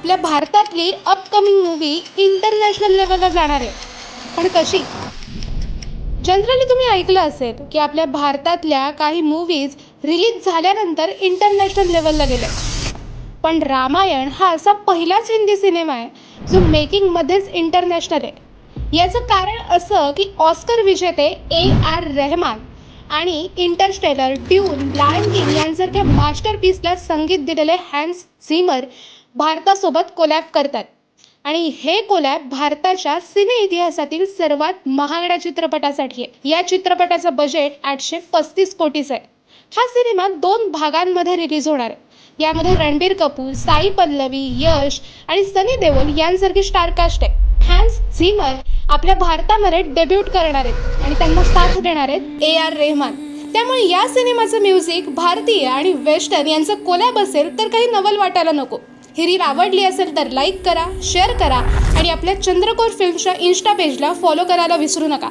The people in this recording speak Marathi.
आपल्या भारतातली अपकमिंग मूवी इंटरनॅशनल लेवलला जाणार आहे. पण कशी? जनरली तुम्ही ऐकलं असेल की आपल्या भारतातल्या काही मूव्हीज रिलीज झाल्यानंतर इंटरनॅशनल लेवलला गेल्या. पण रामायण हा असा पहिलाच हिंदी सिनेमा आहे जो मेकिंगमध्येच इंटरनॅशनल आहे. याचं कारण असं की ऑस्कर विजेते A.R. रहमान आणि इंटरस्टेलर, ड्यून, लायन किंग यांसारख्या मास्टरपीसला संगीत दिलेले हॅन्स झिमर भारतासोबत कोलॅब करतात. आणि हे कोलॅब भारताच्या सिने इतिहासातील सर्वात महागड्या चित्रपटासाठी आहे. या चित्रपटाचं बजेट 835 कोटीचं आहे. हा सिनेमा 2 भागांमध्ये रिलीज होणार आहे. यामध्ये रणबीर कपूर, साई पल्लवी, यश आणि सनी देओल यांसारखी स्टार कास्ट आहे. हॅन्स झिमर आपल्या भारतामध्ये डेब्यूट करणार आहेत आणि त्यांना साथ देणार आहेत A.R. रहमान. त्यामुळे या सिनेमाचं म्युझिक भारतीय आणि वेस्टर्न यांचं कोलॅब असेल तर काही नवल वाटायला नको. ही रील आवडली असेल तर लाईक करा, शेअर करा आणि आपल्या चंद्रकोर फिल्मच्या इन्स्टा पेजला फॉलो करायला विसरू नका.